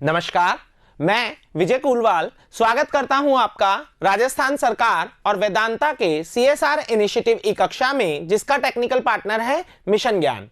नमस्कार, मैं विजय कुलवाल स्वागत करता हूं आपका राजस्थान सरकार और वेदांता के CSR इनिशिएटिव ई कक्षा में, जिसका टेक्निकल पार्टनर है मिशन ज्ञान।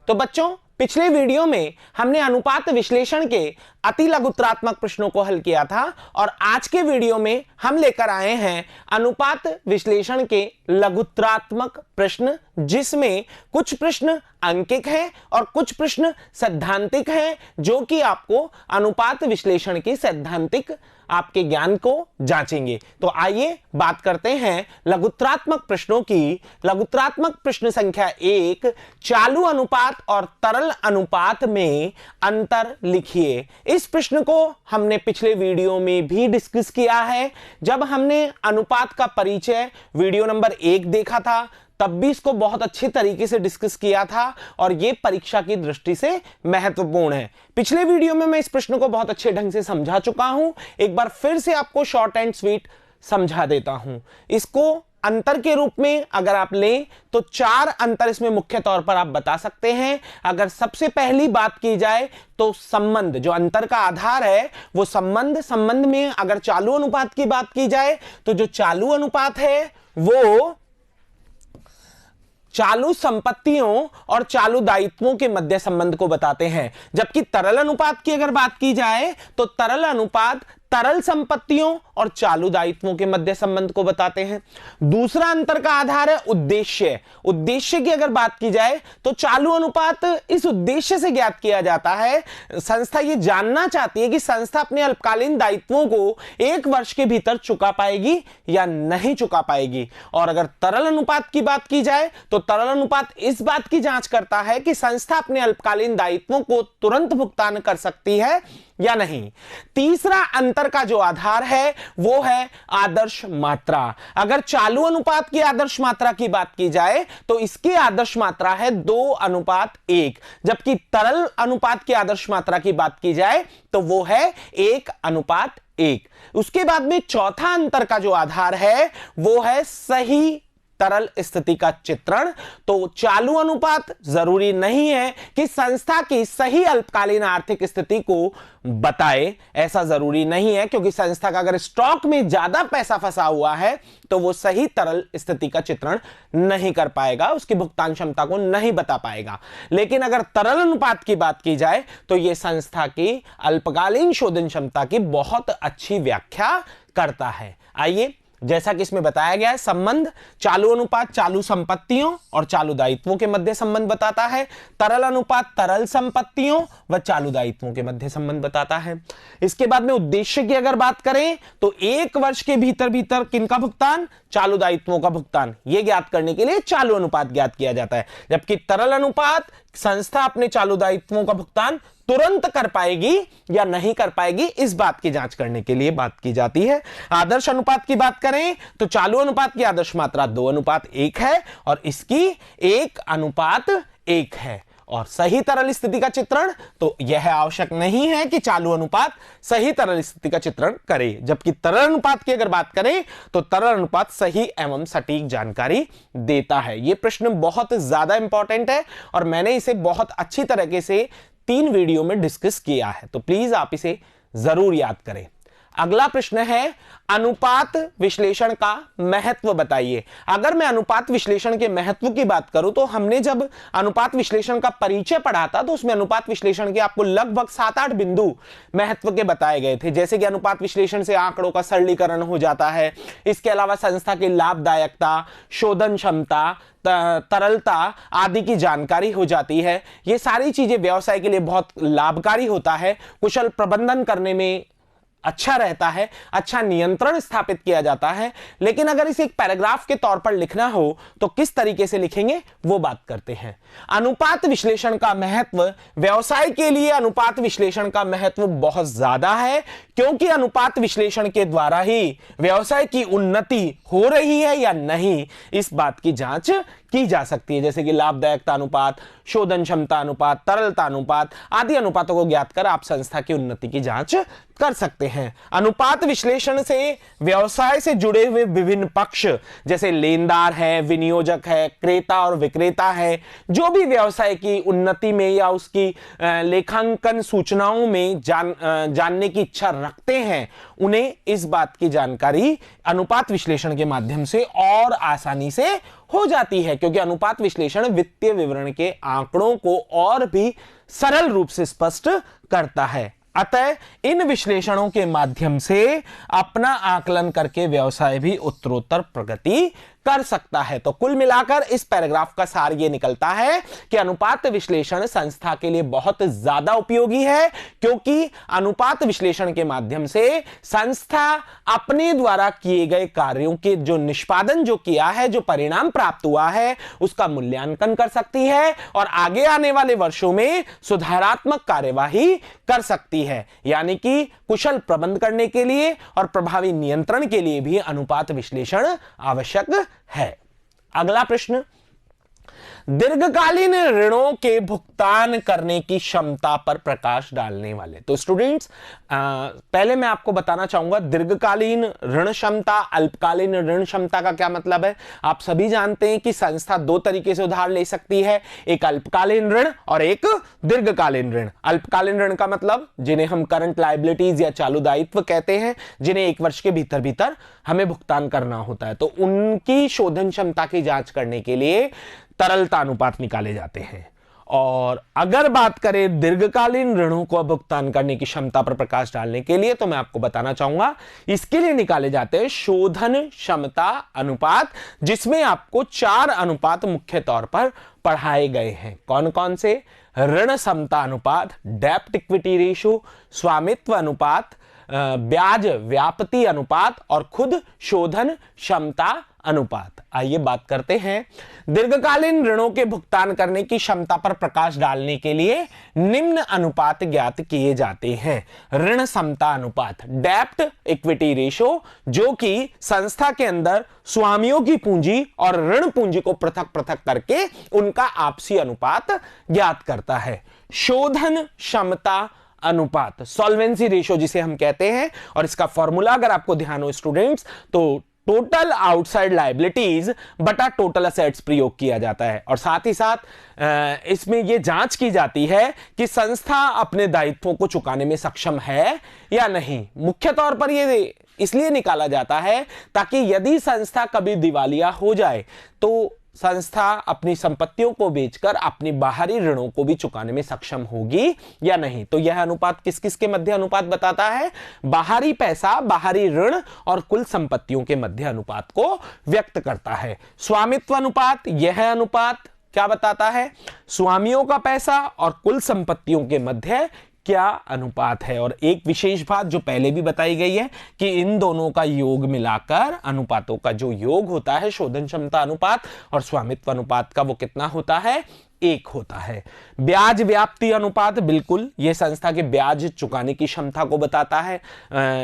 तो बच्चों, पिछले वीडियो में हमने अनुपात विश्लेषण के अति लघुत्रात्मक प्रश्नों को हल किया था और आज के वीडियो में हम लेकर आए हैं अनुपात विश्लेषण के लघुत्रात्मक प्रश्न, जिसमें कुछ प्रश्न अंकिक हैं और कुछ प्रश्न सैद्धांतिक हैं, जो कि आपको अनुपात विश्लेषण की सैद्धांतिक आपके ज्ञान को जांचेंगे। तो आइए बात करते हैं लघुत्रात्मक प्रश्नों की। लघुत्रात्मक प्रश्न संख्या 1, चालू अनुपात और तरल अनुपात में अंतर लिखिए। इस प्रश्न को हमने पिछले वीडियो में भी डिस्कस किया है। जब हमने अनुपात का परिचय वीडियो नंबर 1 देखा था, तब भी इसको बहुत अच्छे तरीके से डिस्कस किया था और यह परीक्षा की दृष्टि से महत्वपूर्ण है। पिछले वीडियो में मैं इस प्रश्न को बहुत अच्छे ढंग से समझा चुका हूं। एक बार फिर से आपको शॉर्ट एंड स्वीट समझा देता हूं। इसको अंतर के रूप में अगर आप लें तो 4 अंतर इसमें मुख्य तौर पर आप बता सकते हैं। अगर सबसे पहली बात की जाए तो संबंध, जो अंतर का आधार है वो संबंध में अगर चालू अनुपात की बात की जाए तो जो चालू अनुपात है वो चालू संपत्तियों और चालू दायित्वों के मध्य संबंध को बताते हैं, जबकि तरल अनुपात की अगर बात की जाए तो तरल अनुपात तरल संपत्तियों और चालू दायित्वों के मध्य संबंध को बताते हैं। दूसरा अंतर का आधार है उद्देश्य की अगर बात की जाए तो चालू अनुपात इस उद्देश्य से ज्ञात किया जाता है, संस्था ये जानना चाहती है कि संस्था अपने अल्पकालीन दायित्वों को 1 वर्ष के भीतर चुका पाएगी या नहीं चुका पाएगी। और अगर तरल अनुपात की बात की जाए तो तरल अनुपात इस बात की जांच करता है कि संस्था अपने अल्पकालीन दायित्वों को तुरंत भुगतान कर सकती है या नहीं। तीसरा अंतर का जो आधार है वो है आदर्श मात्रा। अगर चालू अनुपात की आदर्श मात्रा की बात की जाए तो इसकी आदर्श मात्रा है 2:1, जबकि तरल अनुपात की आदर्श मात्रा की बात की जाए तो वो है 1:1। उसके बाद में चौथा अंतर का जो आधार है वो है सही तरल स्थिति का चित्रण। तो चालू अनुपात जरूरी नहीं है कि संस्था की सही अल्पकालीन आर्थिक स्थिति को बताए, ऐसा जरूरी नहीं है, क्योंकि संस्था का अगर स्टॉक में ज्यादा पैसा फंसा हुआ है तो वो सही तरल स्थिति का चित्रण नहीं कर पाएगा, उसकी भुगतान क्षमता को नहीं बता पाएगा। लेकिन अगर तरल अनुपात की बात की जाए तो यह संस्था की अल्पकालीन शोधन क्षमता की बहुत अच्छी व्याख्या करता है। आइए, जैसा कि इसमें बताया गया है, संबंध चालू अनुपात चालू संपत्तियों और चालू दायित्वों के मध्य संबंध बताता है। तरल अनुपात तरल संपत्तियों व चालू दायित्वों के मध्य संबंध बताता है। इसके बाद में उद्देश्य की अगर बात करें तो 1 वर्ष के भीतर किनका भुगतान? चालू दायित्वों का भुगतान। यह ज्ञात करने के लिए चालू अनुपात ज्ञात किया जाता है, जबकि तरल अनुपात संस्था अपने चालू दायित्वों का भुगतान तुरंत कर पाएगी या नहीं कर पाएगी, इस बात की जांच करने के लिए बात की जाती है। आदर्श अनुपात की बात करें तो चालू अनुपात की आदर्श मात्रा 2:1 है और इसकी 1:1 है। और सही तरल स्थिति का चित्रण, तो यह आवश्यक नहीं है कि चालू अनुपात सही तरल स्थिति का चित्रण करे, जबकि तरल अनुपात की अगर बात करें तो तरल अनुपात सही एवं सटीक जानकारी देता है। यह प्रश्न बहुत ज्यादा इंपॉर्टेंट है और मैंने इसे बहुत अच्छी तरीके से 3 वीडियो में डिस्कस किया है, तो प्लीज आप इसे जरूर याद करें। अगला प्रश्न है अनुपात विश्लेषण का महत्व बताइए। अगर मैं अनुपात विश्लेषण के महत्व की बात करूं तो हमने जब अनुपात विश्लेषण का परिचय पढ़ा था तो उसमें अनुपात विश्लेषण के आपको लगभग 7-8 बिंदु महत्व के बताए गए थे, जैसे कि अनुपात विश्लेषण से आंकड़ों का सरलीकरण हो जाता है। इसके अलावा संस्था की लाभदायकता, शोधन क्षमता, तरलता आदि की जानकारी हो जाती है। ये सारी चीजें व्यवसाय के लिए बहुत लाभकारी होता है, कुशल प्रबंधन करने में अच्छा रहता है, अच्छा नियंत्रण स्थापित किया जाता है। लेकिन अगर इसे एक पैराग्राफ के तौर पर लिखना हो तो किस तरीके से लिखेंगे वो बात करते हैं। अनुपात विश्लेषण का महत्व, व्यवसाय के लिए अनुपात विश्लेषण का महत्व बहुत ज्यादा है, क्योंकि अनुपात विश्लेषण के द्वारा ही व्यवसाय की उन्नति हो रही है या नहीं, इस बात की जांच की जा सकती है, जैसे कि लाभदायकता अनुपात, शोधन क्षमता अनुपात, तरलता अनुपात आदि अनुपातों को ज्ञात कर आप संस्था की उन्नति की जांच कर सकते हैं। अनुपात विश्लेषण से व्यवसाय से जुड़े हुए विभिन्न पक्ष जैसे लेनदार है, विनियोजक है, क्रेता और विक्रेता है, जो भी व्यवसाय की उन्नति में या उसकी लेखांकन सूचनाओं में जानने की इच्छा रखते हैं, उन्हें इस बात की जानकारी अनुपात विश्लेषण के माध्यम से और आसानी से हो जाती है, क्योंकि अनुपात विश्लेषण वित्तीय विवरण के आंकड़ों को और भी सरल रूप से स्पष्ट करता है। अतः इन विश्लेषणों के माध्यम से अपना आकलन करके व्यवसाय भी उत्तरोत्तर प्रगति कर सकता है। तो कुल मिलाकर इस पैराग्राफ का सार यह निकलता है कि अनुपात विश्लेषण संस्था के लिए बहुत ज्यादा उपयोगी है, क्योंकि अनुपात विश्लेषण के माध्यम से संस्था अपने द्वारा किए गए कार्यों के जो निष्पादन जो किया है, जो परिणाम प्राप्त हुआ है, उसका मूल्यांकन कर सकती है और आगे आने वाले वर्षों में सुधारात्मक कार्यवाही कर सकती है। यानी कि कुशल प्रबंध करने के लिए और प्रभावी नियंत्रण के लिए भी अनुपात विश्लेषण आवश्यक है। अगला प्रश्न, दीर्घकालीन ऋणों के भुगतान करने की क्षमता पर प्रकाश डालने वाले। तो स्टूडेंट्स, पहले मैं आपको बताना चाहूंगा दीर्घकालीन ऋण क्षमता, अल्पकालीन ऋण क्षमता का क्या मतलब है। आप सभी जानते हैं कि संस्था दो तरीके से उधार ले सकती है, एक अल्पकालीन ऋण और एक दीर्घकालीन ऋण। अल्पकालीन ऋण का मतलब जिन्हें हम करंट लायबिलिटीज या चालू दायित्व कहते हैं, जिन्हें 1 वर्ष के भीतर भीतर हमें भुगतान करना होता है। तो उनकी शोधन क्षमता की जांच करने के लिए तरलता अनुपात निकाले जाते हैं। और अगर बात करें दीर्घकालीन ऋणों को भुगतान करने की क्षमता पर प्रकाश डालने के लिए, तो मैं आपको बताना चाहूंगा इसके लिए निकाले जाते हैं शोधन क्षमता अनुपात, जिसमें आपको 4 अनुपात मुख्य तौर पर पढ़ाए गए हैं। कौन कौन से? ऋण क्षमता अनुपात, डेब्ट इक्विटी रेशियो, स्वामित्व अनुपात, ब्याज व्याप्ति अनुपात और खुद शोधन क्षमता अनुपात। आइए बात करते हैं दीर्घकालीन ऋणों के भुगतान करने की क्षमता पर प्रकाश डालने के लिए निम्न अनुपात ज्ञात किए जाते हैं। ऋण क्षमता अनुपात, डेब्ट इक्विटी रेशियो, जो कि संस्था के अंदर स्वामियों की पूंजी और ऋण पूंजी को पृथक पृथक करके उनका आपसी अनुपात ज्ञात करता है। शोधन क्षमता अनुपात, सॉल्वेंसी रेशियो जिसे हम कहते हैं, और इसका फॉर्मूला अगर आपको ध्यान हो स्टूडेंट्स, तो टोटल आउटसाइड लायबिलिटीज बटा टोटल असेट्स प्रयोग किया जाता है। और साथ ही साथ इसमें यह जांच की जाती है कि संस्था अपने दायित्वों को चुकाने में सक्षम है या नहीं। मुख्य तौर पर यह इसलिए निकाला जाता है ताकि यदि संस्था कभी दिवालिया हो जाए तो संस्था अपनी संपत्तियों को बेचकर अपनी बाहरी ऋणों को भी चुकाने में सक्षम होगी या नहीं। तो यह अनुपात किस किस के मध्य अनुपात बताता है? बाहरी पैसा, बाहरी ऋण और कुल संपत्तियों के मध्य अनुपात को व्यक्त करता है। स्वामित्व अनुपात, यह अनुपात क्या बताता है? स्वामियों का पैसा और कुल संपत्तियों के मध्य क्या अनुपात है। और एक विशेष बात जो पहले भी बताई गई है कि इन दोनों का योग मिलाकर अनुपातों का जो योग होता है, शोधन क्षमता अनुपात और स्वामित्व अनुपात का, वो कितना होता है? 1 होता है। ब्याज व्याप्ति अनुपात, बिल्कुल यह संस्था के ब्याज चुकाने की क्षमता को बताता है।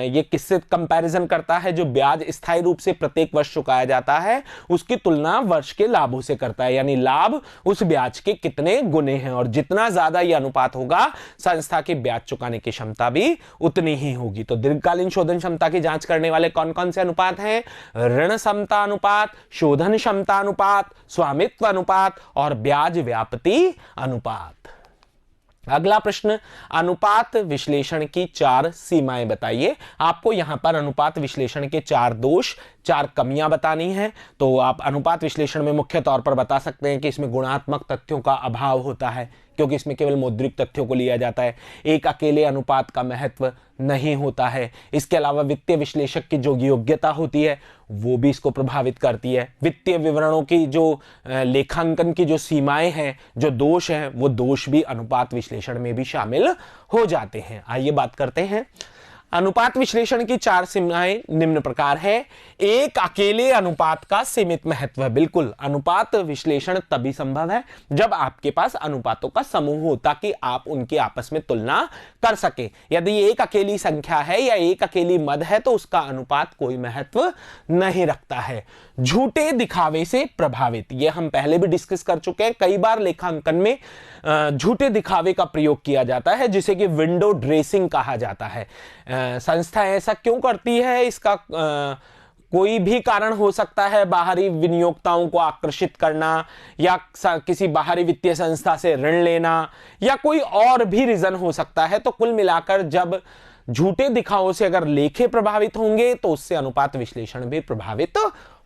यह किससे कंपैरिजन करता है? जो ब्याज स्थायी रूप से प्रत्येक वर्ष चुकाया जाता है उसकी तुलना वर्ष के लाभों से करता है, यानी लाभ उस ब्याज के कितने गुने हैं, और जितना ज्यादा यह अनुपात होगा संस्था के ब्याज चुकाने की क्षमता भी उतनी ही होगी। तो दीर्घकालीन शोधन क्षमता की जांच करने वाले कौन कौन से अनुपात हैं? ऋण क्षमता अनुपात, शोधन क्षमता अनुपात, स्वामित्व अनुपात और ब्याज व्याप्ति अनुपात। अगला प्रश्न, अनुपात विश्लेषण की 4 सीमाएं बताइए। आपको यहां पर अनुपात विश्लेषण के 4 दोष, 4 कमियां बतानी है। तो आप अनुपात विश्लेषण में मुख्य तौर पर बता सकते हैं कि इसमें गुणात्मक तथ्यों का अभाव होता है, क्योंकि इसमें केवल मौद्रिक तथ्यों को लिया जाता है। एक अकेले अनुपात का महत्व नहीं होता है। इसके अलावा वित्तीय विश्लेषक की जो योग्यता होती है वो भी इसको प्रभावित करती है। वित्तीय विवरणों की जो लेखांकन की जो सीमाएं हैं, जो दोष हैं, वो दोष भी अनुपात विश्लेषण में भी शामिल हो जाते हैं। आइए बात करते हैं अनुपात विश्लेषण की 4 सीमाएं निम्न प्रकार है। एक अकेले अनुपात का सीमित महत्व। बिल्कुल, अनुपात विश्लेषण तभी संभव है जब आपके पास अनुपातों का समूह हो, ताकि आप उनकी आपस में तुलना कर सके। यदि एक अकेली संख्या है या एक अकेली मद है तो उसका अनुपात कोई महत्व नहीं रखता है। झूठे दिखावे से प्रभावित, यह हम पहले भी डिस्कस कर चुके हैं। कई बार लेखांकन में झूठे दिखावे का प्रयोग किया जाता है, जिसे कि विंडो ड्रेसिंग कहा जाता है। संस्था ऐसा क्यों करती है, इसका कोई भी कारण हो सकता है। बाहरी विनियोक्ताओं को आकर्षित करना, या किसी बाहरी वित्तीय संस्था से ऋण लेना, या कोई और भी रीजन हो सकता है। तो कुल मिलाकर जब झूठे दिखावों से अगर लेखे प्रभावित होंगे तो उससे अनुपात विश्लेषण भी प्रभावित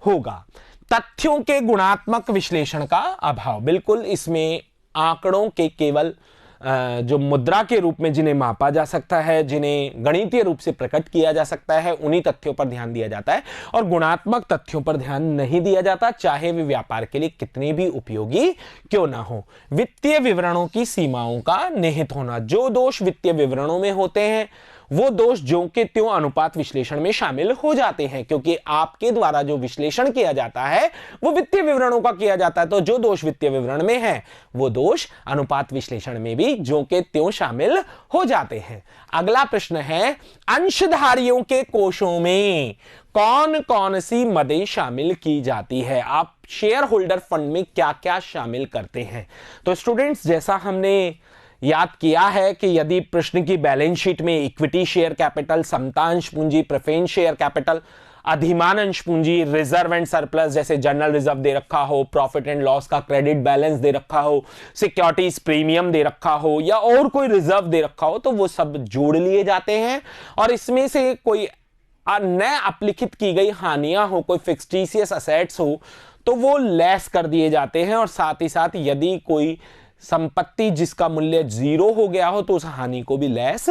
होगा। तथ्यों के गुणात्मक विश्लेषण का अभाव। बिल्कुल, इसमें आंकड़ों के केवल जो मुद्रा के रूप में जिन्हें मापा जा सकता है, जिन्हें गणितीय रूप से प्रकट किया जा सकता है, उन्हीं तथ्यों पर ध्यान दिया जाता है और गुणात्मक तथ्यों पर ध्यान नहीं दिया जाता, चाहे वे व्यापार के लिए कितने भी उपयोगी क्यों ना हो। वित्तीय विवरणों की सीमाओं का निहित होना। जो दोष वित्तीय विवरणों में होते हैं वो दोष ज्यों के त्यों अनुपात विश्लेषण में शामिल हो जाते हैं, क्योंकि आपके द्वारा जो विश्लेषण किया जाता है वो वित्तीय विवरणों का किया जाता है। तो जो दोष वित्तीय विवरण में है वो दोष अनुपात विश्लेषण में भी ज्यों के त्यों शामिल हो जाते हैं। अगला प्रश्न है, अंशधारियों के कोषों में कौन कौन सी मदें शामिल की जाती है? आप शेयर होल्डर फंड में क्या क्या शामिल करते हैं? तो स्टूडेंट्स, जैसा हमने याद किया है कि यदि प्रश्न की बैलेंस शीट में इक्विटी शेयर कैपिटल, समतांश पूंजी, प्रेफरेंस शेयर कैपिटल, अधिमान अंश पूंजी, रिजर्व एंड सरप्लस जैसे जनरल रिजर्व दे रखा हो, प्रॉफिट एंड लॉस का क्रेडिट बैलेंस दे रखा हो, सिक्योरिटीज प्रीमियम दे रखा हो, या और कोई रिजर्व दे रखा हो, तो वो सब जोड़ लिए जाते हैं। और इसमें से कोई नए अपलिखित की गई हानियां हो, कोई फिक्सटीशियस असेट्स हो, तो वो लेस कर दिए जाते हैं। और साथ ही साथ यदि कोई संपत्ति जिसका मूल्य 0 हो गया हो तो उस हानि को भी लेस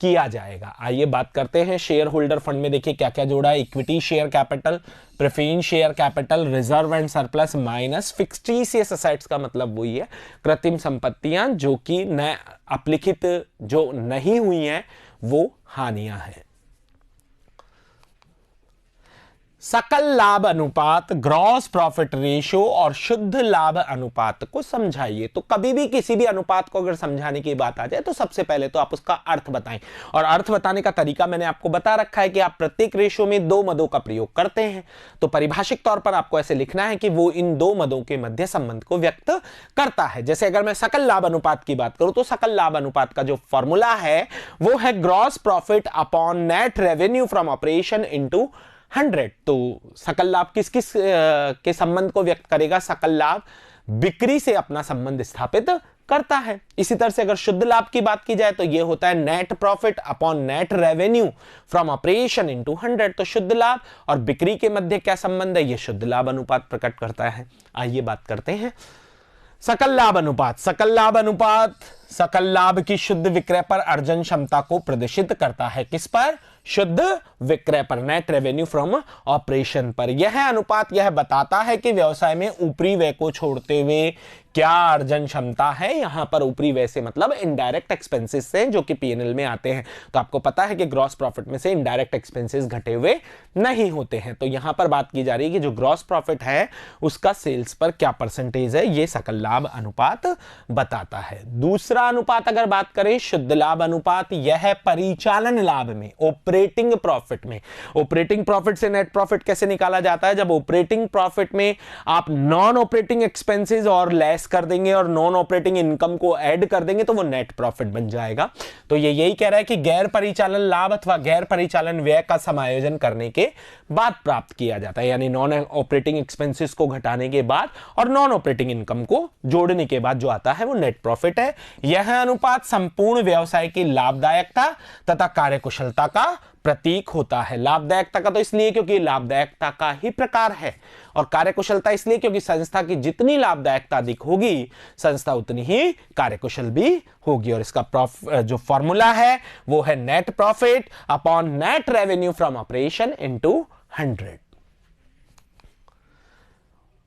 किया जाएगा। आइए बात करते हैं शेयर होल्डर फंड में। देखिए क्या क्या जोड़ा है। Equity share capital, preference share capital, reserve and surplus minus fictitious assets का मतलब वही है कृत्रिम संपत्तियां जो कि नए अपलिखित जो नहीं हुई हैं वो हानियां हैं। सकल लाभ अनुपात, ग्रॉस प्रॉफिट रेशियो और शुद्ध लाभ अनुपात को समझाइए। तो कभी भी किसी भी अनुपात को अगर समझाने की बात आ जाए तो सबसे पहले तो आप उसका अर्थ बताएं। और अर्थ बताने का तरीका मैंने आपको बता रखा है कि आप प्रत्येक रेशियो में 2 मदों का प्रयोग करते हैं। तो परिभाषिक तौर पर आपको ऐसे लिखना है कि वो इन 2 मदों के मध्य संबंध को व्यक्त करता है। जैसे अगर मैं सकल लाभ अनुपात की बात करूं तो सकल लाभ अनुपात का जो फॉर्मूला है वो है gross profit upon net revenue from operation into 100। तो सकल लाभ किस किस के संबंध को व्यक्त करेगा? सकल लाभ बिक्री से अपना संबंध स्थापित करता है। इसी तरह से अगर शुद्ध लाभ की बात की जाए तो यह होता है net profit upon net revenue from operation into 100। तो शुद्ध लाभ और बिक्री के मध्य क्या संबंध है? यह शुद्ध लाभ अनुपात प्रकट करता है। आइए बात करते हैं सकल लाभ अनुपात। सकल लाभ अनुपात सकल लाभ की शुद्ध विक्रय पर अर्जन क्षमता को प्रदर्शित करता है। किस पर? शुद्ध विक्रय पर, नेट रेवेन्यू फ्रॉम ऑपरेशन पर। यह अनुपात यह बताता है कि व्यवसाय में ऊपरी व्यय को छोड़ते हुए क्या अर्जन क्षमता है। यहां पर ऊपरी व्यय से मतलब इनडायरेक्ट एक्सपेंसेस से जो कि पीएनएल में आते हैं। तो आपको पता है कि ग्रॉस प्रॉफिट में से इनडायरेक्ट एक्सपेंसेस घटे हुए नहीं होते हैं। तो यहां पर बात की जा रही है कि जो ग्रॉस प्रॉफिट है उसका सेल्स पर क्या परसेंटेज है, यह सकल लाभ अनुपात बताता है। दूसरा अनुपात अगर बात करें शुद्ध लाभ अनुपात, यह परिचालन लाभ में, ऑपरेटिंग प्रॉफिट में। ऑपरेटिंग प्रॉफिट से नेट प्रॉफिट कैसे निकाला जाता है? जब ऑपरेटिंग प्रॉफिट में आप नॉन ऑपरेटिंग एक्सपेंसेस और लेस कर देंगे और नॉन ऑपरेटिंग इनकम को ऐड कर देंगे तो वो नेट प्रॉफिट बन जाएगा। तो ये यही कह रहा है कि गैर परिचालन लाभ अथवा गैर परिचालन व्यय का समायोजन करने के बाद प्राप्त किया जाता है, यानी नॉन ऑपरेटिंग एक्सपेंसेस को घटाने के बाद और नॉन ऑपरेटिंग इनकम को जोड़ने के बाद जो आता है वो नेट प्रॉफिट है। यह अनुपात संपूर्ण व्यवसाय की लाभदायकता तथा कार्यकुशलता का प्रतीक होता है। लाभदायकता का तो इसलिए क्योंकि लाभदायकता का ही प्रकार है, और कार्यकुशलता इसलिए क्योंकि संस्था की जितनी लाभदायकता अधिक होगी संस्था उतनी ही कार्यकुशल भी होगी। और इसका जो फॉर्मूला है वो है net profit upon net revenue from operation into 100।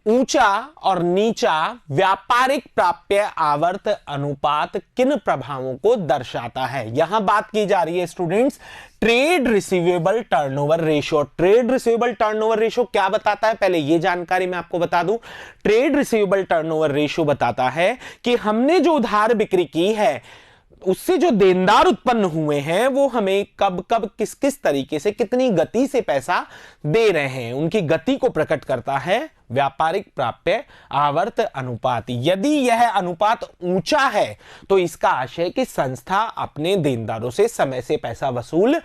ऊंचा और नीचा व्यापारिक प्राप्य आवर्त अनुपात किन प्रभावों को दर्शाता है? यहां बात की जा रही है students trade receivable turnover ratio. Trade receivable turnover ratio क्या बताता है, पहले यह जानकारी मैं आपको बता दूं। ट्रेड रिसीवेबल टर्नओवर रेशियो बताता है कि हमने जो उधार बिक्री की है उससे जो देनदार उत्पन्न हुए हैं वो हमें कब कब किस किस तरीके से कितनी गति से पैसा दे रहे हैं, उनकी गति को प्रकट करता है व्यापारिक प्राप्य आवर्त अनुपात। यदि यह अनुपात ऊंचा है तो इसका आशय कि संस्था अपने देनदारों से समय से पैसा वसूल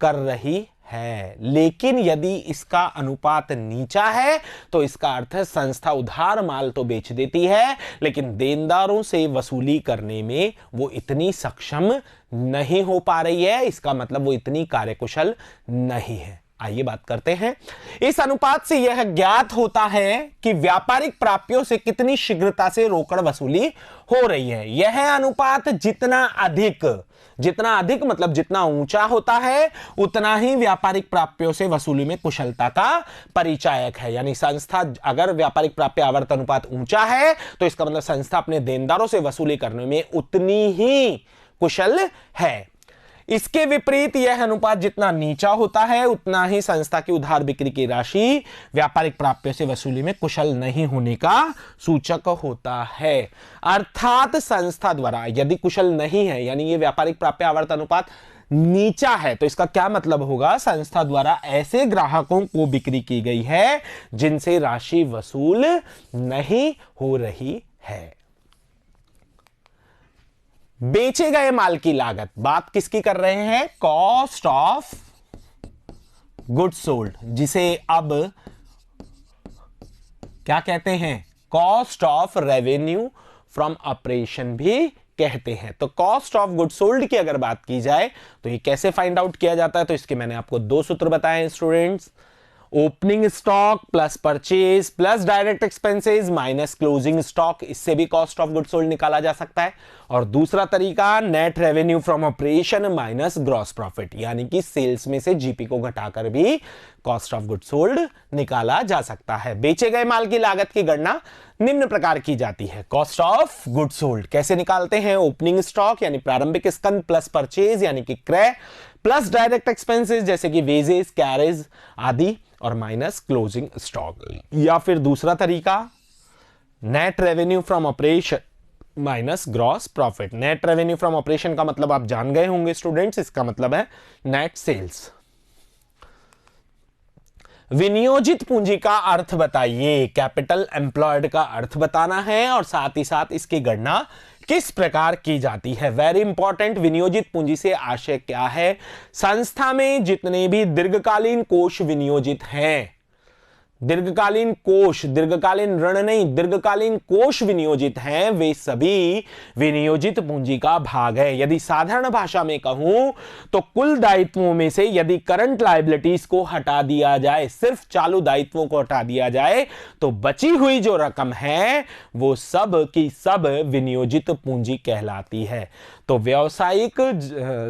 कर रही है, लेकिन यदि इसका अनुपात नीचा है तो इसका अर्थ है संस्था उधार माल तो बेच देती है लेकिन देनदारों से वसूली करने में वो इतनी सक्षम नहीं हो पा रही है, इसका मतलब वो इतनी कार्यकुशल नहीं है। आइए बात करते हैं। इस अनुपात से यह ज्ञात होता है कि व्यापारिक प्राप्यों से कितनी शीघ्रता से रोकड़ वसूली हो रही है। यह अनुपात जितना अधिक मतलब जितना ऊंचा होता है उतना ही व्यापारिक प्राप्यों से वसूली में कुशलता का परिचायक है। यानी संस्था अगर व्यापारिक प्राप्य आवर्त अनुपात ऊंचा है तो इसका मतलब संस्था अपने देनदारों से वसूली करने में उतनी ही कुशल है। इसके विपरीत यह अनुपात जितना नीचा होता है उतना ही संस्था की उधार बिक्री की राशि व्यापारिक प्राप्यों से वसूली में कुशल नहीं होने का सूचक होता है। अर्थात संस्था द्वारा यदि कुशल नहीं है, यानी ये व्यापारिक प्राप्य आवर्त अनुपात नीचा है, तो इसका क्या मतलब होगा, संस्था द्वारा ऐसे ग्राहकों को बिक्री की गई है जिनसे राशि वसूल नहीं हो रही है। बेचे गए माल की लागत, बात किसकी कर रहे हैं, कॉस्ट ऑफ गुड्स सोल्ड, जिसे अब क्या कहते हैं, cost of revenue from operation भी कहते हैं। तो कॉस्ट ऑफ गुड्स सोल्ड की अगर बात की जाए तो ये कैसे फाइंड आउट किया जाता है, तो इसके मैंने आपको दो सूत्र बताए हैं students. Opening stock plus purchase plus direct expenses minus closing stock, इससे भी कॉस्ट ऑफ गुड्स सोल्ड निकाला जा सकता है। और दूसरा तरीका net revenue from operation minus gross profit, यानी कि सेल्स में से जीपी को घटाकर भी कॉस्ट ऑफ गुड्स सोल्ड निकाला जा सकता है। बेचे गए माल की लागत की गणना निम्न प्रकार की जाती है। कॉस्ट ऑफ गुड्स सोल्ड कैसे निकालते हैं, ओपनिंग स्टॉक यानी प्रारंभिक स्कंद प्लस परचेज यानी कि क्रय प्लस डायरेक्ट एक्सपेंसेस जैसे कि वेजेस कैरेज आदि और माइनस क्लोजिंग स्टॉक। या फिर दूसरा तरीका net revenue from operation minus gross profit. Net revenue from operation का मतलब आप जान गए होंगे स्टूडेंट्स, इसका मतलब है नेट सेल्स। विनियोजित पूंजी का अर्थ बताइए, कैपिटल एम्प्लॉयड का अर्थ बताना है और साथ ही साथ इसकी गणना किस प्रकार की जाती है। वेरी इंपॉर्टेंट, विनियोजित पूंजी से आशय क्या है, संस्था में जितने भी दीर्घकालीन कोष विनियोजित हैं, दीर्घकालीन कोष, दीर्घकालीन ऋण नहीं, दीर्घकालीन कोष विनियोजित हैं, वे सभी विनियोजित पूंजी का भाग है। यदि साधारण भाषा में कहूं तो कुल दायित्वों में से यदि करंट लायबिलिटीज को हटा दिया जाए, सिर्फ चालू दायित्वों को हटा दिया जाए, तो बची हुई जो रकम है वो सब की सब विनियोजित पूंजी कहलाती है। तो व्यावसायिक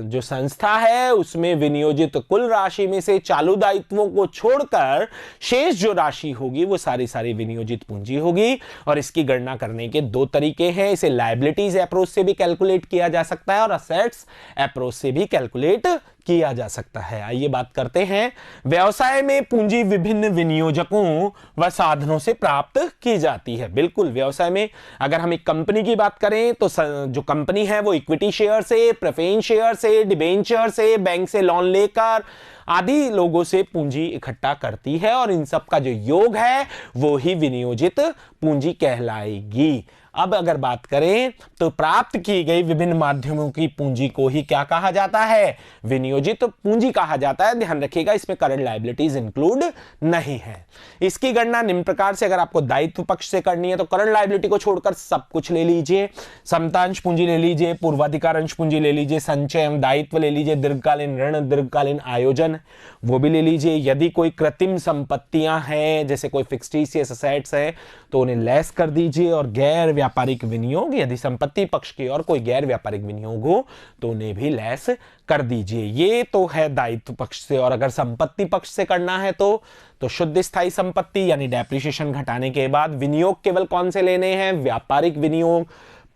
जो संस्था है उसमें विनियोजित कुल राशि में से चालू दायित्वों को छोड़कर शेष जो राशि होगी वो सारी विनियोजित पूंजी होगी। और इसकी गणना करने के दो तरीके हैं, इसे लायबिलिटीज अप्रोच से भी कैलकुलेट किया जा सकता है और असेट्स अप्रोच से भी कैलकुलेट किया जा सकता है। आइए बात करते हैं, व्यवसाय में पूंजी विभिन्न विनियोजकों व साधनों से प्राप्त की जाती है। बिल्कुल, व्यवसाय में अगर हम एक कंपनी की बात करें तो जो कंपनी है वो इक्विटी शेयर से, प्रेफरेंस शेयर से, डिबेंचर से, बैंक से लोन लेकर आदि लोगों से पूंजी इकट्ठा करती है और इन सब का जो योग है वो ही विनियोजित पूंजी कहलाएगी। अब अगर बात करें तो प्राप्त की गई विभिन्न माध्यमों की पूंजी को ही क्या कहा जाता है, विनियोजित पूंजी कहा जाता है। ध्यान रखिएगा इसमें करंट लायबिलिटीज इंक्लूड नहीं है। इसकी गणना निम्न प्रकार से अगर आपको दायित्व पक्ष से करनी है तो करंट लायबिलिटी को छोड़कर सब कुछ ले लीजिए, समतांश पूंजी ले लीजिए, पूर्वाधिकार अंश पूंजी ले लीजिए, संचय एवं दायित्व ले लीजिए, दीर्घकालीन ऋण, दीर्घकालीन आयोजन वो भी ले लीजिए। यदि कोई कृत्रिम संपत्तियां हैं जैसे कोई फिक्स्ड एसेट्स है तो उन्हें लेस कर दीजिए और गैर व्यापारिक विनियोग, यदि संपत्ति पक्ष की और कोई गैर व्यापारिक विनियोग हो तो उन्हें भी लेस कर दीजिए। ये तो है दायित्व पक्ष से। और अगर संपत्ति पक्ष से करना है तो शुद्ध स्थायी संपत्ति यानी डेप्रिसिएशन घटाने के बाद विनियोग केवल कौन से लेने हैं, व्यापारिक विनियोग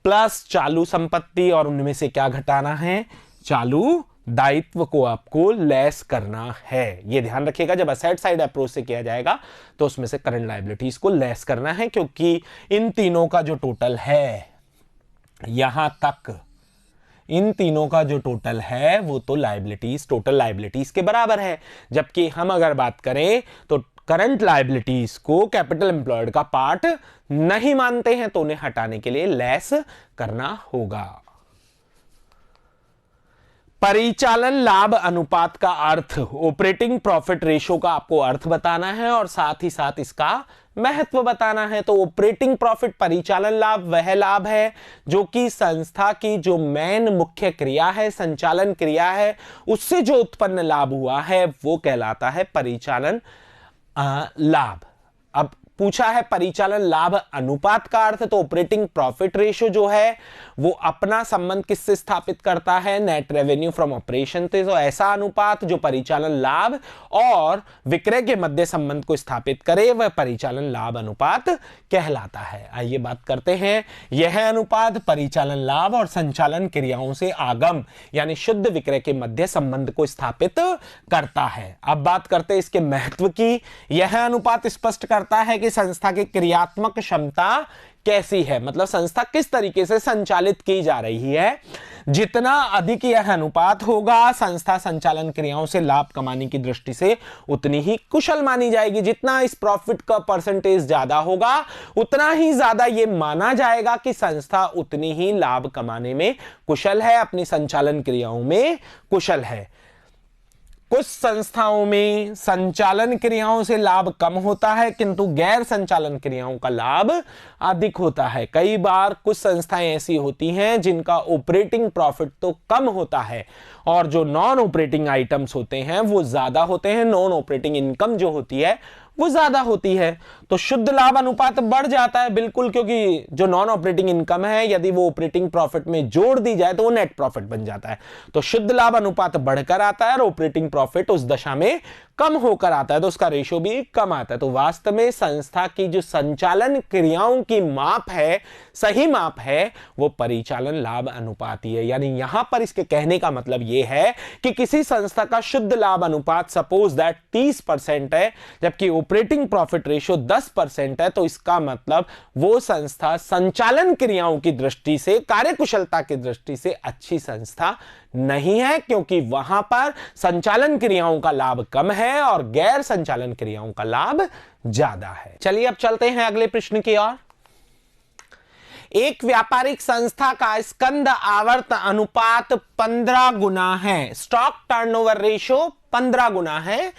प्लस चालू संपत्ति, और उनमें से क्या घटाना है, चालू दायित्व को आपको लेस करना है। ये ध्यान रखिएगा, जब असेट साइड अप्रोच से किया जाएगा तो उसमें से करंट लायबिलिटीज को लेस करना है, क्योंकि इन तीनों का जो टोटल है, यहां तक इन तीनों का जो टोटल है वो तो लायबिलिटीज, टोटल लायबिलिटीज के बराबर है। जबकि हम अगर बात करें तो करंट लायबिलिटीज को कैपिटल एम्प्लॉयड का पार्ट नहीं मानते हैं, तो उन्हें हटाने के लिए लेस करना होगा। परिचालन लाभ अनुपात का अर्थ, ऑपरेटिंग प्रॉफिट रेशो का आपको अर्थ बताना है और साथ ही साथ इसका महत्व बताना है। तो ऑपरेटिंग प्रॉफिट, परिचालन लाभ वह लाभ है जो कि संस्था की जो मेन मुख्य क्रिया है, संचालन क्रिया है, उससे जो उत्पन्न लाभ हुआ है वो कहलाता है परिचालन लाभ। अब पूछा है परिचालन लाभ अनुपात का अर्थ, तो ऑपरेटिंग प्रॉफिट रेशियो जो है वो अपना संबंध किससे स्थापित करता है, नेट रेवेन्यू फ्रॉम ऑपरेशन। तो ऐसा अनुपात जो परिचालन लाभ और विक्रय के मध्य संबंध को स्थापित करे वह परिचालन लाभ अनुपात कहलाता है। आइए बात करते हैं, यह अनुपात परिचालन लाभ और संचालन क्रियाओं से आगम यानी शुद्ध विक्रय के मध्य संबंध को स्थापित करता है। अब बात करते हैं इसके महत्व की। यह अनुपात स्पष्ट करता है कि संस्था की क्रियात्मक क्षमता कैसी है, मतलब संस्था किस तरीके से संचालित की जा रही है। जितना अधिक यह अनुपात होगा, संस्था संचालन क्रियाओं से लाभ कमाने की दृष्टि से उतनी ही कुशल मानी जाएगी। जितना इस प्रॉफिट का परसेंटेज ज्यादा होगा, उतना ही ज्यादा यह माना जाएगा कि संस्था उतनी ही लाभ कमाने में कुशल है, अपनी संचालन क्रियाओं में कुशल है। कुछ संस्थाओं में संचालन क्रियाओं से लाभ कम होता है, किंतु गैर संचालन क्रियाओं का लाभ अधिक होता है। कई बार कुछ संस्थाएं ऐसी होती हैं जिनका ऑपरेटिंग प्रॉफिट तो कम होता है और जो नॉन ऑपरेटिंग आइटम्स होते हैं वो ज्यादा होते हैं, नॉन ऑपरेटिंग इनकम जो होती है वो ज्यादा होती है। तो शुद्ध लाभ अनुपात बढ़ जाता है, बिल्कुल, क्योंकि जो नॉन ऑपरेटिंग इनकम है यदि वो ऑपरेटिंग प्रॉफिट में जोड़ दी जाए तो वो नेट प्रॉफिट बन जाता है। तो शुद्ध लाभ अनुपात बढ़कर आता है और ऑपरेटिंग प्रॉफिट उस दशा में कम होकर आता है, तो उसका रेशियो भी कम आता है। तो वास्तव में संस्था की जो संचालन क्रियाओं की माप है, सही माप है, वो परिचालन लाभ अनुपात ही है। यानी यहां पर इसके कहने का मतलब यह है कि किसी संस्था का शुद्ध लाभ अनुपात सपोज दैट 30% है, जबकि ऑपरेटिंग प्रॉफिट रेशियो 10% है, तो इसका मतलब वो संस्था संचालन क्रियाओं की दृष्टि से, कार्यकुशलता की दृष्टि से अच्छी संस्था नहीं है, क्योंकि वहां पर संचालन क्रियाओं का लाभ कम है और गैर संचालन क्रियाओं का लाभ ज्यादा है। चलिए अब चलते हैं अगले प्रश्न की ओर। एक व्यापारिक संस्था का स्कंद आवर्त अनुपात 15 गुना है, स्टॉक टर्नओवर रेशियो 15 गुना है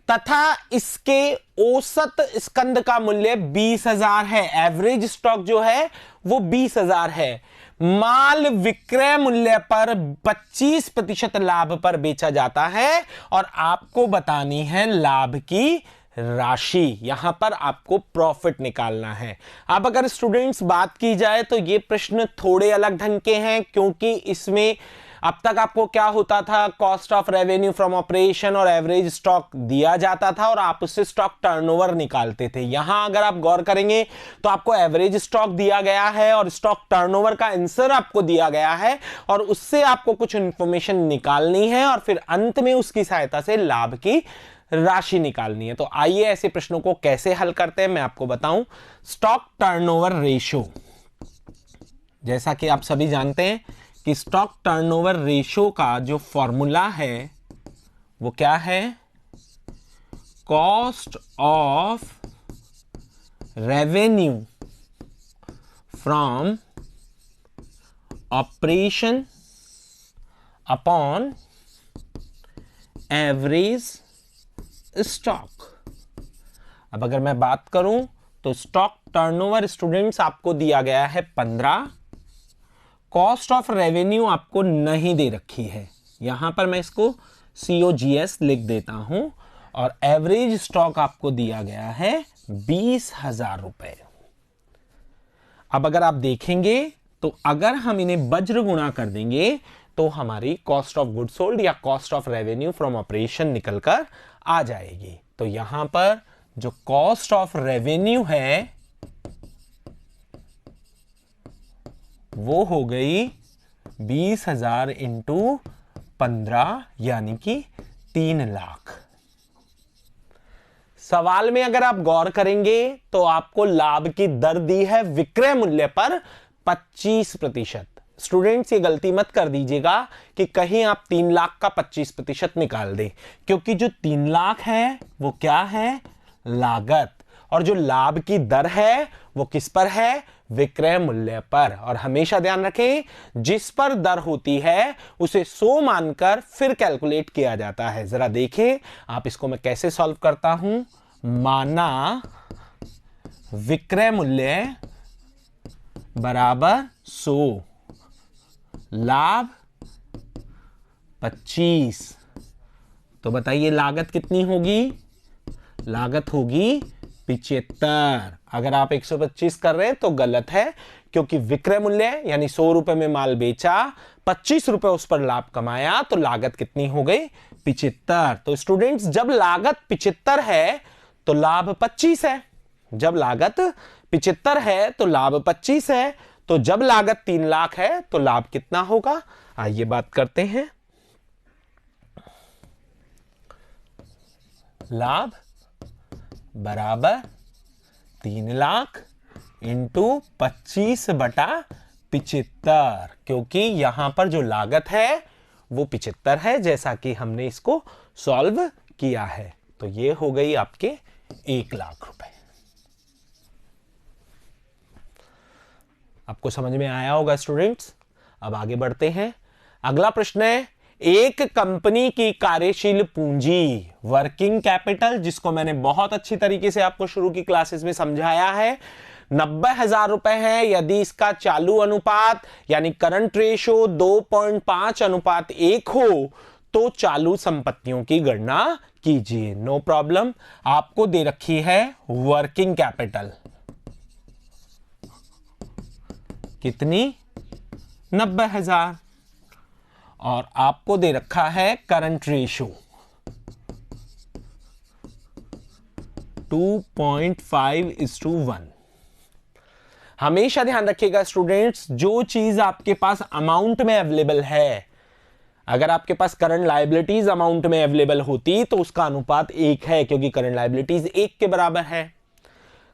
तथा इसके औसत स्कंद का मूल्य 20,000 है। एवरेज स्टॉक जो है वो 20,000 है। माल विक्रय मूल्य पर 25% लाभ पर बेचा जाता है और आपको बतानी है लाभ की राशि। यहां पर आपको प्रॉफिट निकालना है। अब अगर स्टूडेंट्स बात की जाए तो ये प्रश्न थोड़े अलग ढंग के हैं, क्योंकि इसमें अब तक आपको क्या होता था, cost of revenue from operation और एवरेज स्टॉक दिया जाता था और आप उससे स्टॉक टर्नओवर निकालते थे। यहां अगर आप गौर करेंगे तो आपको एवरेज स्टॉक दिया गया है और स्टॉक टर्नओवर का आंसर आपको दिया गया है और उससे आपको कुछ इंफॉर्मेशन निकालनी है और फिर अंत में उसकी सहायता से लाभ की राशि निकालनी है। तो आइए ऐसे प्रश्नों को कैसे हल करते हैं मैं आपको बताऊं। स्टॉक टर्नओवर रेशियो, जैसा कि आप सभी जानते हैं कि स्टॉक टर्नओवर रेशियो का जो फॉर्मूला है वो क्या है, cost of revenue from operation upon average stock. अब अगर मैं बात करूं तो स्टॉक टर्नओवर स्टूडेंट्स आपको दिया गया है 15, कॉस्ट ऑफ रेवेन्यू आपको नहीं दे रखी है, यहां पर मैं इसको COGS लिख देता हूं, और एवरेज स्टॉक आपको दिया गया है 20,000 रुपए। अब अगर आप देखेंगे तो अगर हम इन्हें वज्र गुणा कर देंगे तो हमारी कॉस्ट ऑफ गुड सोल्ड या cost of revenue from operation निकलकर आ जाएगी। तो यहां पर जो कॉस्ट ऑफ रेवेन्यू है वो हो गई 20,000 इंटू 15 यानी कि 3 लाख। सवाल में अगर आप गौर करेंगे तो आपको लाभ की दर दी है विक्रय मूल्य पर 25%। स्टूडेंट्स ये गलती मत कर दीजिएगा कि कहीं आप 3 लाख का 25% निकाल दें, क्योंकि जो 3 लाख है वो क्या है, लागत, और जो लाभ की दर है वो किस पर है, विक्रय मूल्य पर। और हमेशा ध्यान रखें जिस पर दर होती है उसे 100 मानकर फिर कैलकुलेट किया जाता है। जरा देखें आप इसको मैं कैसे सॉल्व करता हूं। माना विक्रय मूल्य बराबर 100, लाभ 25, तो बताइए लागत कितनी होगी, लागत होगी 75। अगर आप 125 कर रहे हैं तो गलत है, क्योंकि विक्रय मूल्य यानी 100 रुपए में माल बेचा, 25 रुपए उस पर लाभ कमाया, तो लागत कितनी हो गई, 75। तो स्टूडेंट्स जब लागत 75 है तो लाभ 25 है, जब लागत 75 है तो लाभ 25 है, तो जब लागत 3 लाख है तो लाभ कितना होगा, आइए बात करते हैं। लाभ बराबर 3 लाख इंटू 25/75, क्योंकि यहां पर जो लागत है वो 75 है, जैसा कि हमने इसको सॉल्व किया है। तो ये हो गई आपके 1 लाख रुपए। आपको समझ में आया होगा स्टूडेंट्स। अब आगे बढ़ते हैं। अगला प्रश्न है, एक कंपनी की कार्यशील पूंजी वर्किंग कैपिटल, जिसको मैंने बहुत अच्छी तरीके से आपको शुरू की क्लासेस में समझाया है, 90,000 रुपए है। यदि इसका चालू अनुपात यानी करंट रेशो 2.5:1 हो तो चालू संपत्तियों की गणना कीजिए। No problem. आपको दे रखी है वर्किंग कैपिटल कितनी, 90,000, और आपको दे रखा है करंट रेशो 2.5:1। हमेशा ध्यान रखिएगा स्टूडेंट्स, जो चीज आपके पास अमाउंट में अवेलेबल है, अगर आपके पास करंट लायबिलिटीज अमाउंट में अवेलेबल होती तो उसका अनुपात 1 है, क्योंकि करंट लायबिलिटीज 1 के बराबर है।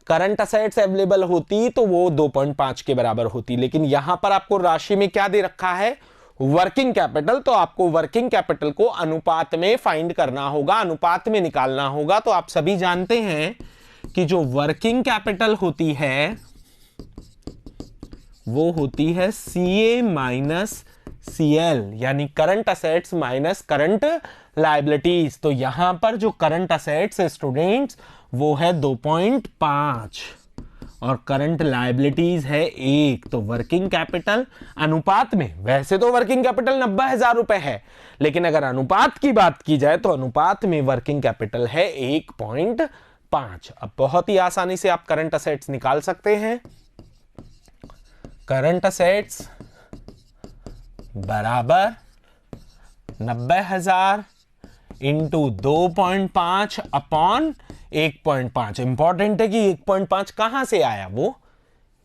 करंट असेट्स अवेलेबल होती तो वो 2.5 के बराबर होती, लेकिन यहां पर आपको राशि में क्या दे रखा है, वर्किंग कैपिटल। तो आपको वर्किंग कैपिटल को अनुपात में फाइंड करना होगा, अनुपात में निकालना होगा। तो आप सभी जानते हैं कि जो वर्किंग कैपिटल होती है वो होती है CA माइनस CL, यानी current assets minus current liabilities. तो यहां पर जो करंट असेट्स है स्टूडेंट्स वो है 2.5 और करंट लायबिलिटीज है 1। तो वर्किंग कैपिटल अनुपात में, वैसे तो वर्किंग कैपिटल 90,000 रुपए है, लेकिन अगर अनुपात की बात की जाए तो अनुपात में वर्किंग कैपिटल है 1.5। अब बहुत ही आसानी से आप करंट असेट्स निकाल सकते हैं। करंट असेट्स बराबर 90,000 इंटू 2.5 अपॉन 1.5। इंपॉर्टेंट है कि 1.5 कहां से आया, वो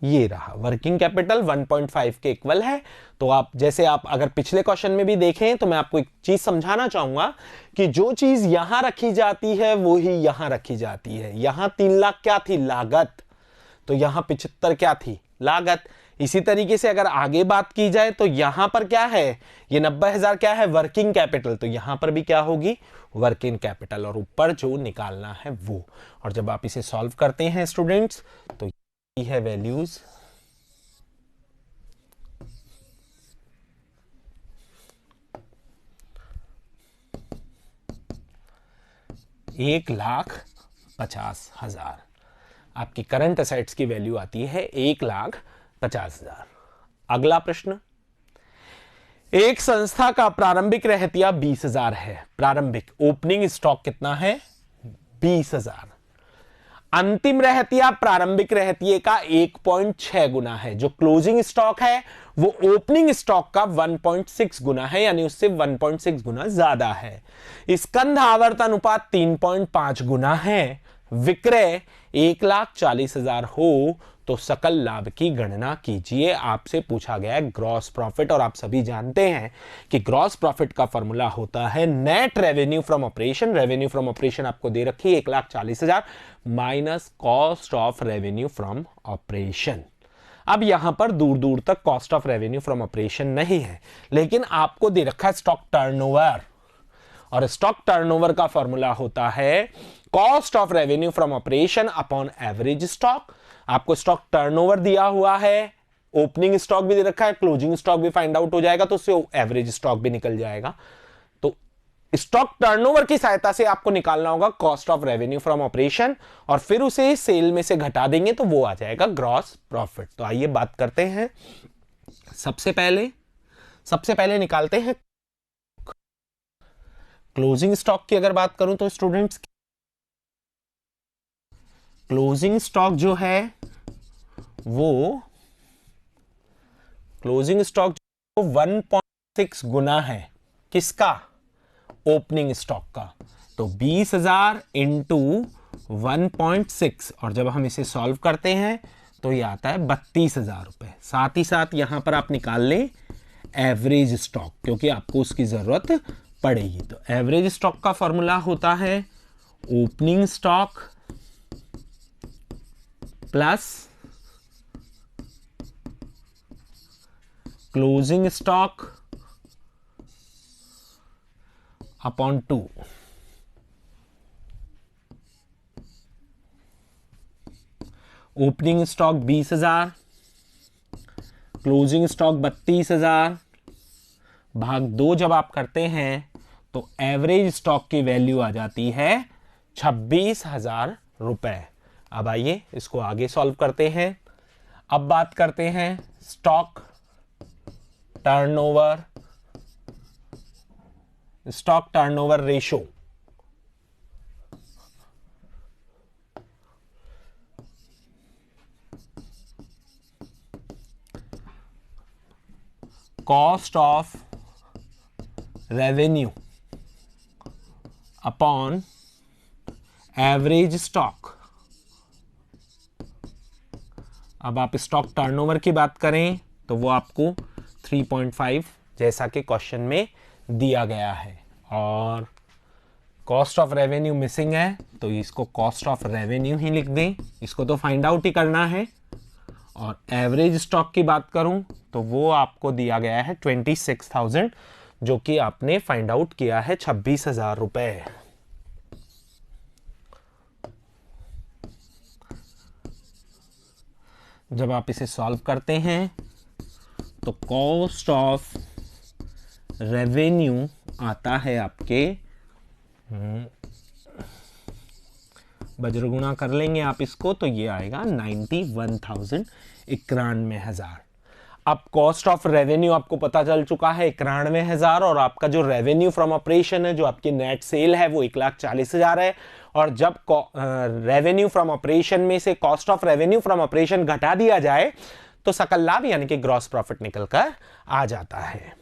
ये रहा। वर्किंग कैपिटल 1.5 के इक्वल है। तो आप जैसे आप अगर पिछले क्वेश्चन में भी देखें तो मैं आपको एक चीज समझाना चाहूंगा कि जो चीज यहां रखी जाती है वो ही यहां रखी जाती है। यहां 3 लाख क्या थी, लागत, तो यहां 75 क्या थी, लागत। इसी तरीके से अगर आगे बात की जाए तो यहां पर क्या है, ये 90,000 क्या है, वर्किंग कैपिटल, तो यहां पर भी क्या होगी, वर्किंग कैपिटल, और ऊपर जो निकालना है वो। और जब आप इसे सॉल्व करते हैं स्टूडेंट्स तो ये है वैल्यूज। एक 1,50,000 आपकी करंट असेट्स की वैल्यू आती है 1,50,000। अगला प्रश्न, एक संस्था का प्रारंभिक रहतिया 20,000 है। प्रारंभिक ओपनिंग स्टॉक कितना है, 20,000। अंतिम रहतिया प्रारंभिक रहतिये का 1.6 गुना है। जो क्लोजिंग स्टॉक है वो ओपनिंग स्टॉक का 1.6 गुना है, यानी उससे 1.6 गुना ज्यादा है। स्कंध आवर्त अनुपात 3.5 गुना है। विक्रय 1,40,000 हो तो सकल लाभ की गणना कीजिए। आपसे पूछा गया है ग्रॉस प्रॉफिट, और आप सभी जानते हैं कि ग्रॉस प्रॉफिट का फॉर्मूला होता है net revenue from operation. Revenue from operation आपको दे रखी है 1,40,000 minus cost of revenue from operation. अब यहां पर दूर दूर तक cost of revenue from operation नहीं है, लेकिन आपको दे रखा है स्टॉक टर्नओवर, और स्टॉक टर्नओवर का फॉर्मूला होता है cost of revenue from operation upon average stock. आपको स्टॉक टर्नओवर दिया हुआ है, ओपनिंग स्टॉक भी दे रखा है, क्लोजिंग स्टॉक भी फाइंड आउट हो जाएगा, तो उससे एवरेज स्टॉक भी निकल जाएगा। तो स्टॉक टर्नओवर की सहायता से आपको निकालना होगा cost of revenue from operation, और फिर उसे सेल में से घटा देंगे तो वो आ जाएगा ग्रॉस प्रॉफिट। तो आइए बात करते हैं। सबसे पहले निकालते हैं क्लोजिंग स्टॉक की। अगर बात करूं तो स्टूडेंट्स, क्लोजिंग स्टॉक जो है वो क्लोजिंग स्टॉक 1.6 गुना है किसका? ओपनिंग स्टॉक का। तो 20,000 इंटू 1.6, और जब हम इसे सॉल्व करते हैं तो ये आता है 32,000 रुपए। साथ ही साथ यहां पर आप निकाल लें एवरेज स्टॉक, क्योंकि आपको उसकी जरूरत पड़ेगी। तो एवरेज स्टॉक का फॉर्मूला होता है opening stock plus closing stock upon 2। Opening stock 20,000, closing stock 32,000 भाग 2 जब आप करते हैं तो एवरेज स्टॉक की वैल्यू आ जाती है 26,000 रुपए। अब आइए इसको आगे सॉल्व करते हैं। अब बात करते हैं stock turnover ratio. Cost of revenue upon average stock. अब आप स्टॉक टर्नओवर की बात करें तो वो आपको 3.5 जैसा कि क्वेश्चन में दिया गया है, और कॉस्ट ऑफ रेवेन्यू मिसिंग है तो इसको कॉस्ट ऑफ रेवेन्यू ही लिख दें, इसको तो फाइंड आउट ही करना है। और एवरेज स्टॉक की बात करूं तो वो आपको दिया गया है 26,000, जो कि आपने फाइंड आउट किया है 26,000 रुपए। जब आप इसे सॉल्व करते हैं तो कॉस्ट ऑफ रेवेन्यू आता है आपके, बज्रगुणा कर लेंगे आप इसको तो ये आएगा 91,000, 91,000। अब कॉस्ट ऑफ रेवेन्यू आपको पता चल चुका है 91,000, और आपका जो रेवेन्यू फ्रॉम ऑपरेशन है, जो आपकी नेट सेल है, वो 1,40,000 है। और जब रेवेन्यू फ्रॉम ऑपरेशन में से cost of revenue from operation घटा दिया जाए तो सकल लाभ यानी कि ग्रॉस प्रॉफिट निकल कर आ जाता है।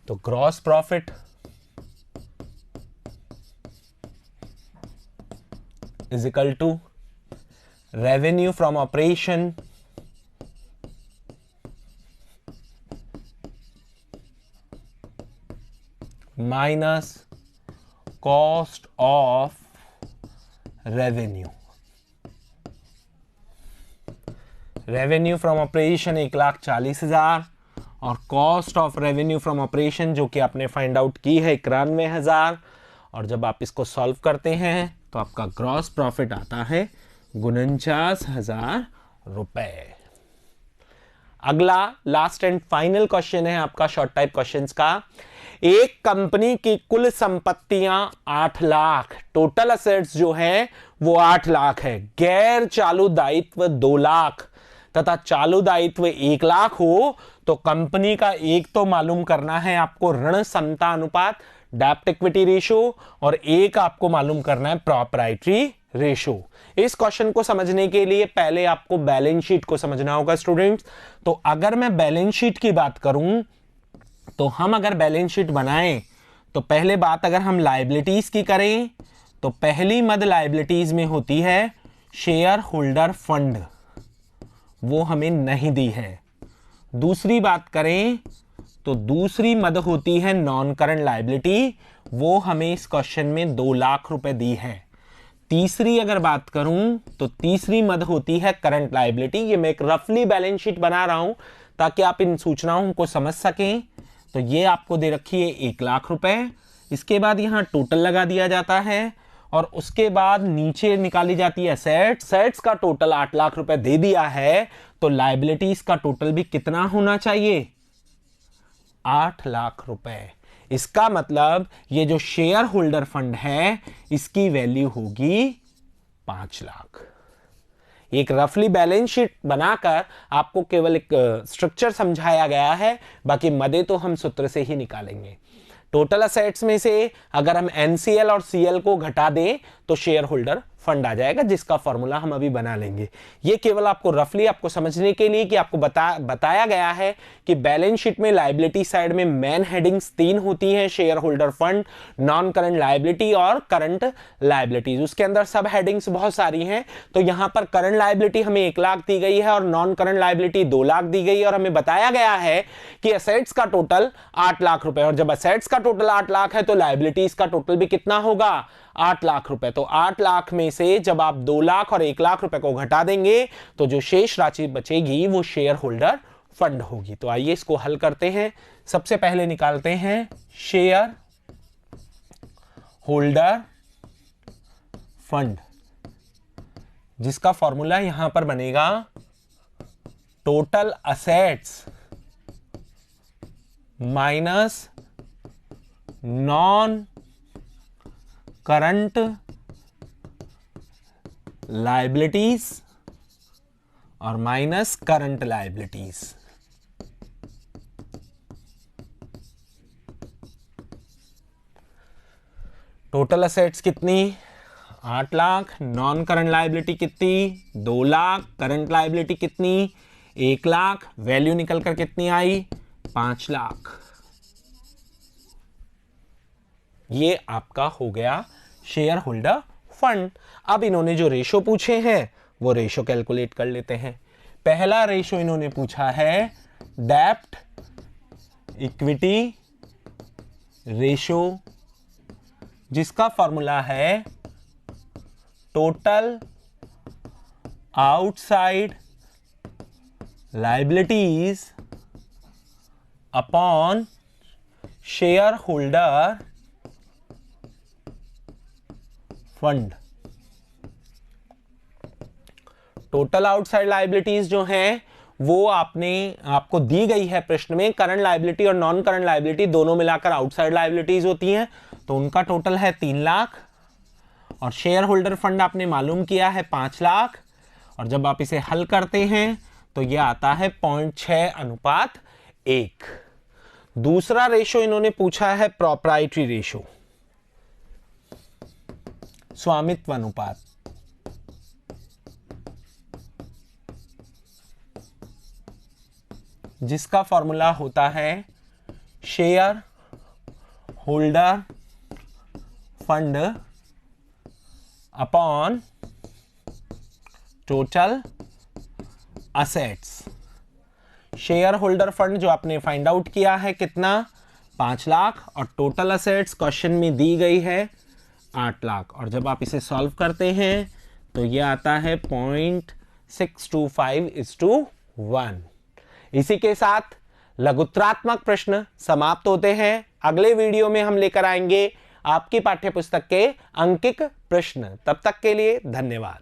तो gross profit is equal to revenue from operation minus cost of revenue. Revenue from operation 1,40,000 और cost of revenue from operation जो कि आपने फाइंड आउट की है 91,000, और जब आप इसको सॉल्व करते हैं तो आपका ग्रॉस प्रॉफिट आता है 49,000 रुपए। अगला लास्ट एंड फाइनल क्वेश्चन है आपका शॉर्ट टाइप क्वेश्चंस का। एक कंपनी की कुल संपत्तियां 8 लाख, टोटल असेट्स जो है वो 8 लाख है, गैर चालू दायित्व 2 लाख तथा चालू दायित्व 1 लाख हो तो कंपनी का एक तो मालूम करना है आपको ऋण क्षमता अनुपात, डेब्ट इक्विटी रेशो, और एक आपको मालूम करना है प्रोप्राइटरी रेशो। इस क्वेश्चन को समझने के लिए पहले आपको बैलेंस शीट को समझना होगा स्टूडेंट्स। तो अगर मैं बैलेंस शीट की बात करूं तो हम अगर बैलेंस शीट बनाएं तो पहले बात अगर हम लायबिलिटीज की करें तो पहली मद लायबिलिटीज में होती है शेयर होल्डर फंड, वो हमें नहीं दी है। दूसरी बात करें तो दूसरी मद होती है नॉन करंट लायबिलिटी, वो हमें इस क्वेश्चन में 2 लाख रुपए दी है। तीसरी अगर बात करूं तो तीसरी मद होती है करंट लायबिलिटी। ये मैं एक रफली बैलेंस शीट बना रहा हूं ताकि आप इन सूचनाओं को समझ सकें। तो ये आपको दे रखी है 1 लाख रुपए। इसके बाद यहां टोटल लगा दिया जाता है और उसके बाद नीचे निकाली जाती है सेट्स का टोटल 8 लाख रुपए दे दिया है, तो लायबिलिटीज का टोटल भी कितना होना चाहिए? 8 लाख रुपए। इसका मतलब ये जो शेयर होल्डर फंड है इसकी वैल्यू होगी 5 लाख। एक रफली बैलेंस शीट बनाकर आपको केवल एक स्ट्रक्चर समझाया गया है, बाकी मदे तो हम सूत्र से ही निकालेंगे। टोटल असेट्स में से अगर हम एनसीएल और सीएल को घटा दें तो शेयर होल्डर फंड आ जाएगा, जिसका फॉर्मूला हम अभी बना लेंगे। ये केवल आपको रफली आपको समझने के लिए कि आपको बताया गया है कि बैलेंस शीट में लायबिलिटी साइड में मेन हेडिंग्स 3 होती हैं, shareholder fund, non current liability और करंट लायबिलिटीज। उसके अंदर सब हेडिंग्स बहुत सारी हैं। तो यहां पर करंट लायबिलिटी हमें 1 लाख दी गई है और नॉन करंट लायबिलिटी 2 लाख दी गई है, और हमें बताया गया है कि असेट्स का टोटल 8 लाख रुपए, और जब असेट्स का टोटल 8 लाख है तो लायबिलिटीज का टोटल भी कितना होगा? 8 लाख रुपए। तो 8 लाख में से जब आप 2 लाख और 1 लाख रुपए को घटा देंगे तो जो शेष राशि बचेगी वो शेयर होल्डर फंड होगी। तो आइए इसको हल करते हैं। सबसे पहले निकालते हैं शेयर होल्डर फंड, जिसका फॉर्मूला यहां पर बनेगा total assets minus non current liabilities और minus current liabilities. Total assets कितनी? 8 लाख। नॉन करंट लायबिलिटी कितनी? 2 लाख। करंट लायबिलिटी कितनी? 1 लाख। वैल्यू निकलकर कितनी आई? 5 लाख। ये आपका हो गया शेयर होल्डर फंड। अब इन्होंने जो रेशो पूछे हैं वो रेशो कैलकुलेट कर लेते हैं। पहला रेशो इन्होंने पूछा है डेब्ट इक्विटी रेशो, जिसका फॉर्मूला है total outside liabilities upon share holder fund. Total outside liabilities जो हैं वो आपको दी गई है प्रश्न में। करंट लायबिलिटी और नॉन करंट लायबिलिटी दोनों मिलाकर आउटसाइड लायबिलिटीज होती हैं, तो उनका टोटल है 3 लाख, और शेयर होल्डर फंड आपने मालूम किया है 5 लाख, और जब आप इसे हल करते हैं तो यह आता है 0.6:1। दूसरा रेशो इन्होंने पूछा है प्रोप्राइटरी रेशो, स्वामित्व अनुपात, जिसका फॉर्मूला होता है share holder fund upon total assets. Share holder fund जो आपने फाइंड आउट किया है कितना? 5 लाख, और टोटल असेट्स क्वेश्चन में दी गई है 8 लाख, और जब आप इसे सॉल्व करते हैं तो यह आता है 0.625:1। इसी के साथ लघुत्रात्मक प्रश्न समाप्त होते हैं। अगले वीडियो में हम लेकर आएंगे आपकी पाठ्यपुस्तक के अंकित प्रश्न। तब तक के लिए धन्यवाद।